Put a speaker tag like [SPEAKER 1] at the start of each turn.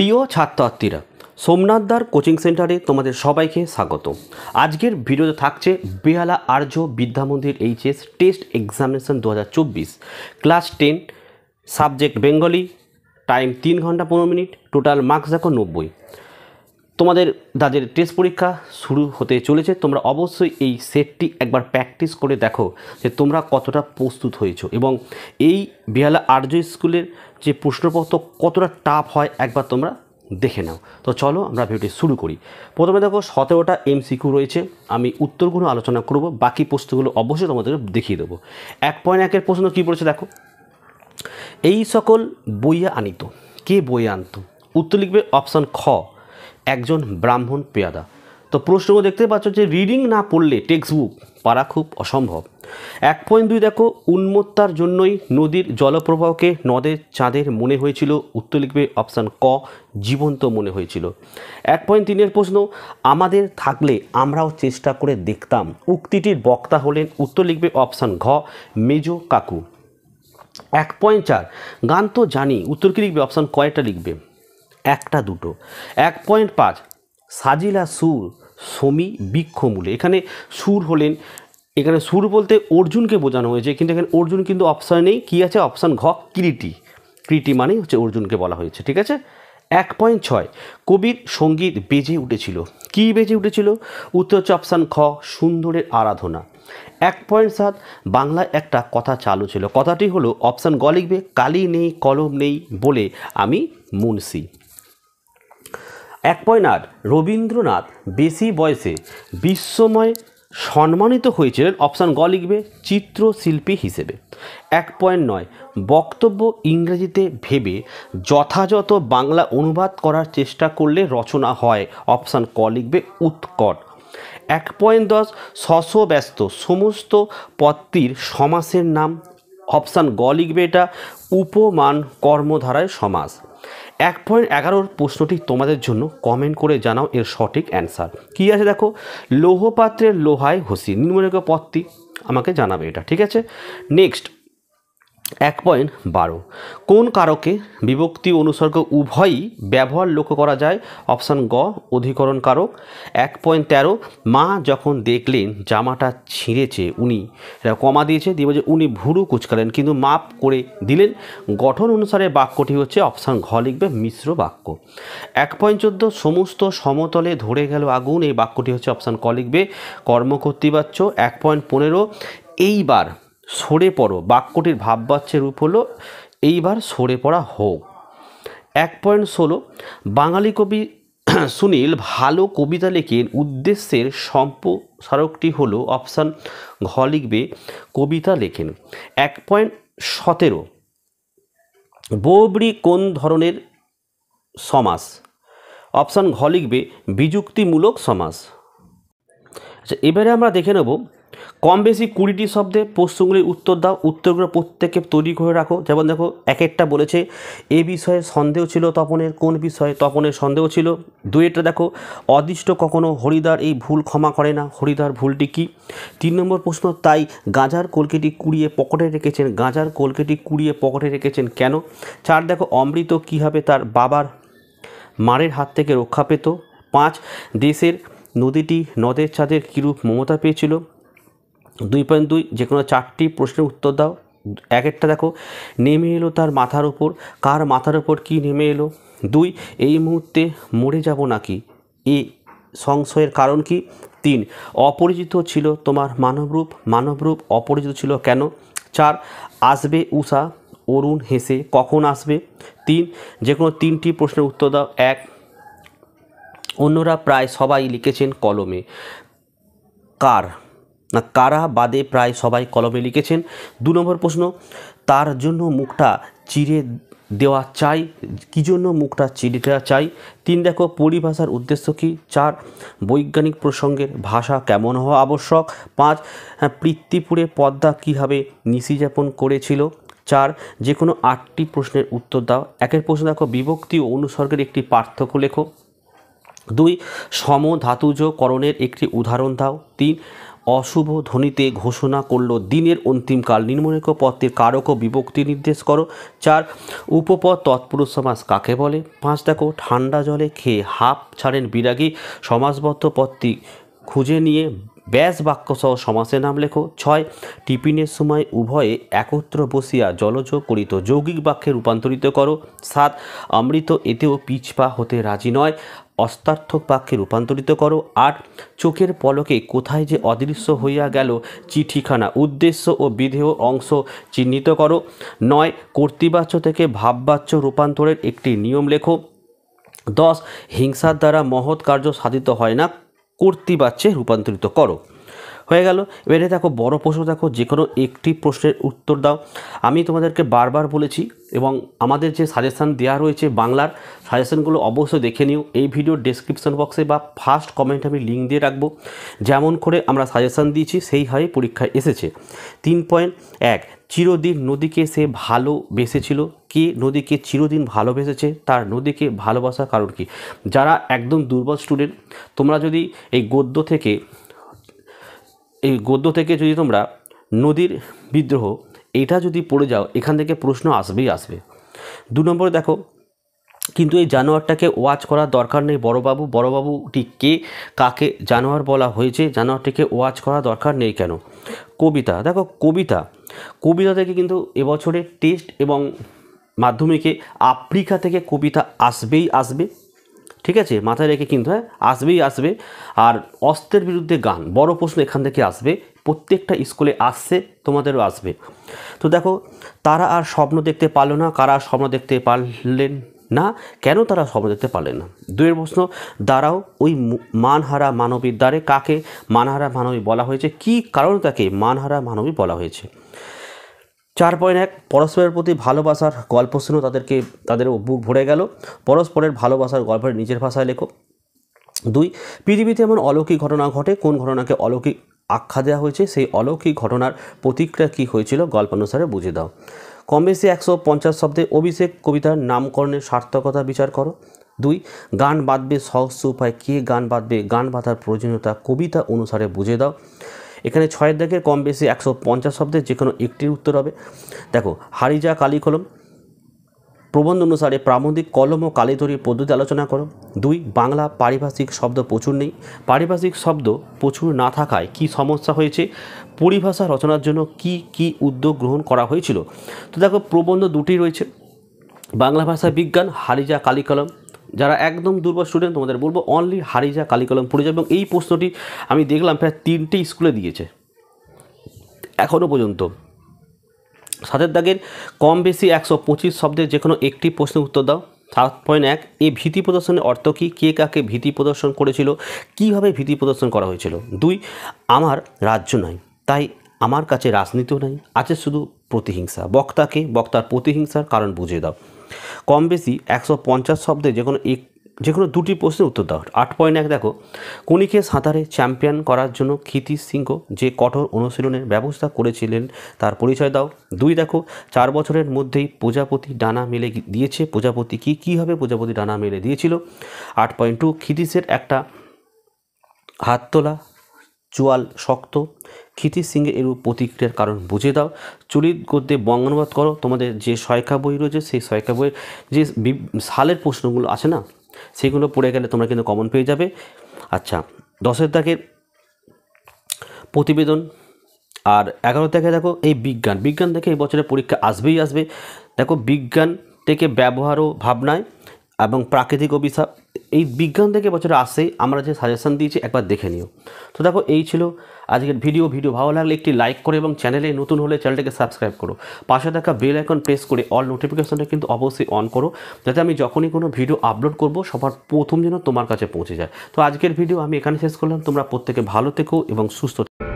[SPEAKER 1] প্রিয় ছাত্রছাত্রীরা, সোমনাথদার কোচিং সেন্টারে তোমাদের সবাইকে স্বাগত। আজকের ভিডিওতে থাকছে Behala Arya Vidyamandir HS test examination 2024 class 10 subject Bengali, time 3 ঘন্টা 15 মিনিট, টোটাল মার্কস দেখো 90। তোমাদের যাদের টেস্ট পরীক্ষা শুরু হতে চলেছে তোমরা অবশ্যই এই সেটটি একবার প্র্যাকটিস করে দেখো যে তোমরা কতটা প্রস্তুত হয়েছো এবং এই বেহালা আর্য স্কুলের যে প্রশ্নপত্র কতটা টাফ হয় একবার তোমরা দেখে নাও। তো চলো আমরা ভিডিওটি শুরু করি। প্রথমে দেখো 17টা এমসিকিউ রয়েছে, আমি উত্তরগুলো আলোচনা করব, বাকি প্রশ্নগুলো অবশ্যই তোমাদের দেখিয়ে দেবো। 1.1-এর প্রশ্ন কী বলেছে দেখো, এই সকল বইয়ে আনিত, কে বইয়ে আনত? উত্তর লিখবে অপশান খ, একজন ব্রাহ্মণ পেয়াদা। তো প্রশ্নগুলো দেখতে পাচ্ছ যে রিডিং না পড়লে টেক্সট বুক পারা খুব অসম্ভব। 1.2 দেখো, উন্মত্তার জন্যই নদীর জলপ্রবাহকে নদের চাঁদের মনে হয়েছিল। উত্তর লিখবে অপশান ক, জীবন্ত মনে হয়েছিল। 1.3-এর প্রশ্ন, আমাদের থাকলে আমরাও চেষ্টা করে দেখতাম, উক্তিটির বক্তা হলেন। উত্তর লিখবে অপশান ঘ, মেজো কাকু। 1.4, গান তো জানি। উত্তর কী লিখবে? অপশান কয়টা লিখবে? একটা দুটো। 1.5, সাজিলা সুর সমী বৃক্ষমূলে। এখানে সুর হলেন, এখানে সুর বলতে অর্জুনকে বোঝানো হয়েছে, কিন্তু এখানে অর্জুন কিন্তু অপশান নেই। কী আছে? অপশান ঘ, কৃতি। কৃতি মানে হচ্ছে অর্জুনকে বলা হয়েছে, ঠিক আছে। 1.6, কবির সঙ্গীত বেজে উঠেছিল, কী বেজে উঠেছিল? উত্তর হচ্ছে অপশান খ, সুন্দরের আরাধনা। 1.7, বাংলায় একটা কথা চালু ছিল, কথাটি হলো অপশান গ লিখবে, কালি নেই কলম নেই বলে আমি মুন্সি। 1.8, রবীন্দ্রনাথ বেশি বয়সে বিশ্বময় সম্মানিত হয়েছিলেন। অপশান গ লিখবে, চিত্রশিল্পী হিসেবে। 1.9, বক্তব্য ইংরেজিতে ভেবে যথাযথ বাংলা অনুবাদ করার চেষ্টা করলে রচনা হয়। অপশান ক লিখবে, উৎকট। 1.10, শশব্যস্ত সমস্ত পদটির সমাসের নাম। অপশান গ লিখবে, এটা উপমান কর্মধারায় সমাস। 1.11 প্রশ্নটি তোমাদের জন্য, কমেন্ট করে জানাও এর সঠিক অ্যান্সার কী আছে। দেখো, লৌহপাত্রের লোহায় ঘষি, নিম্নলিখিত পদটি আমাকে জানাবে এটা, ঠিক আছে। নেক্সট 1.12, কোন কারকে বিভক্তি অনুসর্গ উভয়ই ব্যবহার লক্ষ্য করা যায়? অপশান গ, অধিকরণ কারক। 1.13, মা যখন দেখলেন জামাটা ছিঁড়েছে উনি, এটা কমা দিয়েছে, দিয়ে বলছে উনি ভুরু কুচকালেন কিন্তু মাপ করে দিলেন। গঠন অনুসারে বাক্যটি হচ্ছে অপশান ঘ লিখবে, মিশ্র বাক্য। 1.14, সমস্ত সমতলে ধরে গেল আগুন, এই বাক্যটি হচ্ছে অপশান ক লিখবে, কর্মকর্তৃবাচ্য। 1.15, এইবার সরে পড়ো, বাক্যটির ভাববাচ্যের রূপ হলো এইবার সরে পড়া হোক। 1.16, বাঙালি কবি সুনীল ভালো কবিতা লেখেন, উদ্দেশ্যের সম্প্রসারকটি হলো অপশান ঘ লিখবে, কবিতা লেখেন। 1.17, বহুব্রী কোন ধরনের সমাস? অপশান ঘ লিখবে, বিযুক্তিমূলক সমাস। আচ্ছা, এবারে আমরা দেখে নেব কম বেশি 20টি শব্দে প্রশ্নগুলির উত্তর দাও। উত্তরগুলো প্রত্যেকে তৈরি করে রাখো। যেমন দেখো, এক একটা বলেছে এ বিষয়ে সন্দেহ ছিল তপনের, কোন বিষয়ে? তপনের সন্দেহ ছিল। 2টা দেখো, অদৃষ্ট কখনো হরিদ্বার এই ভুল ক্ষমা করে না, হরিদ্বার ভুলটি কী? 3 নম্বর প্রশ্ন, তাই গাঁজার কলকেটি কুড়িয়ে পকেটে রেখেছেন, গাঁজার কলকেটি কুড়িয়ে পকেটে রেখেছেন কেন? 4 দেখো, অমৃত কীভাবে তার বাবার মারের হাত থেকে রক্ষা পেত? 5, দেশের নদীটি নদের চাঁদের কীরূপ মমতা পেয়েছিল? 2.2, যে কোনো 4টি প্রশ্নের উত্তর দাও। এক একটা দেখো, নেমে এলো তার মাথার ওপর, কার মাথার ওপর কি নেমে এলো? 2, এই মুহূর্তে মরে যাব নাকি, এ সংশয়ের কারণ কি? 3, অপরিচিত ছিল তোমার মানবরূপ, মানবরূপ অপরিচিত ছিল কেন? 4, আসবে উষা অরুণ হেসে, কখন আসবে? 3, যে কোনো 3টি প্রশ্নের উত্তর দাও। 1, অন্যরা প্রায় সবাই লিখেছেন কলমে, কার না কারা বাদে প্রায় সবাই কলমে লিখেছেন? 2 নম্বর প্রশ্ন, তার জন্য মুখটা চিরে দেওয়া চাই, কী জন্য মুখটা চিরে দেওয়া চাই? 3 দেখো, পরিভাষার উদ্দেশ্য কী? 4, বৈজ্ঞানিক প্রসঙ্গের ভাষা কেমন হওয়া আবশ্যক? 5, পৃথ্বীপুরে পদ্মা কীভাবে নিশিযাপন করেছিল? 4, যে কোনো 8টি প্রশ্নের উত্তর দাও। একের প্রশ্ন দেখো, বিভক্তি ও অনুসর্গের একটি পার্থক্য লেখো। 2, সমধাতুজ করণের একটি উদাহরণ দাও। 3, অশুভ ধ্বনিতে ঘোষণা করলো দিনের অন্তিমকাল। নিম্নলিখিত পদটির কারক ও বিভক্তি নির্দেশ করো। 4 উপপদ তৎপুরুষ সমাস কাকে বলে? 5 দেখো ঠান্ডা জলে খেয়ে হাঁপ ছাড়েন বিরাগী। সমাসবদ্ধ পদটি খুঁজে নিয়ে ব্যাস বাক্যসহ সমাসের নাম লেখো। 6 টিফিনের সময় উভয়ে একত্র বসিয়া জলজ করিত যৌগিক বাক্যে রূপান্তরিত করো। 7 অমৃত এতেও পিছপা হতে রাজি নয় অস্তার্থক বাক্যে রূপান্তরিত করো। 8 চোখের পলকে কোথায় যে অদৃশ্য হইয়া গেল চিঠিখানা উদ্দেশ্য ও বিধেয় অংশ চিহ্নিত করো। 9 কর্তৃবাচ্য থেকে ভাববাচ্য রূপান্তরের একটি নিয়ম লেখো। 10 হিংসার দ্বারা মহৎ কার্য সাধিত হয় না কর্তৃবাচ্যে রূপান্তরিত করো। হয়ে গেল। এবারে দেখো বড় প্রশ্ন, দেখো যে কোনো একটি প্রশ্নের উত্তর দাও। আমি তোমাদেরকে বারবার বলেছি এবং আমাদের যে সাজেশান দেওয়া রয়েছে বাংলার সাজেশানগুলো অবশ্যই দেখে নিও। এই ভিডিওর ডেসক্রিপশন বক্সে বা ফার্স্ট কমেন্টে আমি লিঙ্ক দিয়ে রাখবো। যেমন করে আমরা সাজেশান দিয়েছি সেইভাবে পরীক্ষায় এসেছে। 3.1 চিরদিন নদীকে সে ভালোবেসেছিল। কে নদীকে চিরদিন ভালোবেসেছে? তার নদীকে ভালোবাসার কারণ কি? যারা একদম দুর্বল স্টুডেন্ট, তোমরা যদি এই গদ্য থেকে যদি তোমরা নদীর বিদ্রোহ এটা যদি পড়ে যাও, এখান থেকে প্রশ্ন আসবেই আসবে। 2 নম্বরে দেখো কিন্তু এই জানোয়ারটাকে ওয়াচ করার দরকার নেই বড়বাবুটি কে? কাকে জানোয়ার বলা হয়েছে? জানোয়ারটিকে ওয়াচ করা দরকার নেই কেন? কবিতা, দেখো কবিতা থেকে কিন্তু এবছরের টেস্ট এবং মাধ্যমিকে আফ্রিকা থেকে কবিতা আসবেই আসবে। ঠিক আছে, মাথায় রেখে কিন্তু আসবেই আসবে। আর অস্ত্রের বিরুদ্ধে গান বড় প্রশ্ন এখান থেকে আসবে, প্রত্যেকটা স্কুলে আসছে, তোমাদেরও আসবে। তো দেখো তারা আর স্বপ্ন দেখতে পারলো না। কারা স্বপ্ন দেখতে পারলেন না? কেন তারা স্বপ্ন দেখতে পারলেন না? 2 প্রশ্ন দাঁড়াও ওই মানহারা মানবীর দ্বারে কাকে মানহারা মানবী বলা হয়েছে? কি কারণে তাকে মানহারা মানবী বলা হয়েছে? 4.1 পরস্পরের প্রতি ভালোবাসার গল্প শুনো তাদের বুক ভরে গেল। পরস্পরের ভালোবাসার গল্পের নিজের ভাষায় লেখো। 2 পৃথিবীতে এমন অলৌকিক ঘটনা ঘটে, কোন ঘটনাকে অলৌকিক আখ্যা দেওয়া হয়েছে? সেই অলৌকিক ঘটনার প্রতিক্রিয়া কী হয়েছিল গল্পানুসারে বুঝে দাও। কম বেশি 150 শব্দে অভিষেক কবিতার নামকরণের সার্থকতা বিচার করো। 2 গান বাঁধবে সহস্র উপায়, কে গান বাঁধবে? গান বাঁধার প্রয়োজনীয়তা কবিতা অনুসারে বুঝে দাও। এখানে 6 দাগের কম বেশি 150 শব্দের যে কোনো একটির উত্তর হবে। দেখো হারিজা কালি কলম প্রবন্ধ অনুসারে প্রাবন্ধিক কলম ও কালিতরির পদ্ধতি আলোচনা করো। 2 বাংলা পারিভাষিক শব্দ প্রচুর নেই। পারিভাষিক শব্দ প্রচুর না থাকায় কি সমস্যা হয়েছে? পরিভাষা রচনার জন্য কি উদ্যোগ গ্রহণ করা হয়েছিল? তো দেখো প্রবন্ধ 2টি রয়েছে, বাংলা ভাষা বিজ্ঞান হারিজা কালি কলম। যারা একদম দুর্বল স্টুডেন্ট তোমাদের বলবো অনলি হারিজা কালি কলম পড়ে যাবে। এবং এই প্রশ্নটি আমি দেখলাম প্রায় 3টে স্কুলে দিয়েছে এখনও পর্যন্ত। 7 দাগের কম বেশি 125 শব্দের যে কোনো একটি প্রশ্নের উত্তর দাও। 7.1 এই ভীতি প্রদর্শনের অর্থ কী? কে কাকে ভীতি প্রদর্শন করেছিল? কীভাবে ভীতি প্রদর্শন করা হয়েছিল? 2 আমার রাজ্য নাই তাই আমার কাছে রাজনীতিও নাই, আছে শুধু প্রতিহিংসা। বক্তাকে বক্তার প্রতিহিংসার কারণ বুঝে দাও। কম বেশি 150 শব্দে যে কোনো 2টি প্রশ্নের উত্তর দাও। 8.1 দেখো কণিকে সাঁতারে চ্যাম্পিয়ন করার জন্য ক্ষিতিশ সিংহ যে কঠোর অনুশীলনের ব্যবস্থা করেছিলেন তার পরিচয় দাও। 2 দেখো 4 বছরের মধ্যেই প্রজাপতি ডানা মেলে দিয়েছে। প্রজাপতি কীভাবে প্রজাপতি ডানা মেলে দিয়েছিল? 8.2 ক্ষিতিশের একটা হাত তোলা চোয়াল শক্ত, ক্ষিতিশ সিংহে এরূপ প্রতিক্রিয়ার কারণ বুঝে দাও। চলিত গদ্যে বঙ্গানুবাদ করো। তোমাদের যে সয়কা বই রয়েছে সেই সয়কা বইয়ের যে সালের প্রশ্নগুলো আছে না সেগুলো পড়ে গেলে তোমরা কিন্তু কমন পেয়ে যাবে। আচ্ছা 10 দাগের প্রতিবেদন। আর 11 দাগে দেখো এই বিজ্ঞান থেকে এই বছরের পরীক্ষা আসবেই আসবে। দেখো বিজ্ঞান থেকে ব্যবহার ও ভাবনায় এবং প্রাকৃতিক অভিশাপ এই বিজ্ঞান থেকে বছরে আসেই আমরা যে সাজেশন দিয়েছি একবার দেখে নিও। তো দেখো এই ছিল আজকের ভিডিও ভালো লাগলে একটি লাইক করো এবং চ্যানেলে নতুন হলে চ্যানেলটাকে সাবস্ক্রাইব করো। পাশে থাকা বেল আইকন প্রেস করে অল নোটিফিকেশনটা কিন্তু অবশ্যই অন করো, যাতে আমি যখনই কোনো ভিডিও আপলোড করব সবার প্রথম যেন তোমার কাছে পৌঁছে যায়। তো আজকের ভিডিও আমি এখানে শেষ করলাম। তোমরা প্রত্যেকে ভালো থেকো এবং সুস্থ থেকো।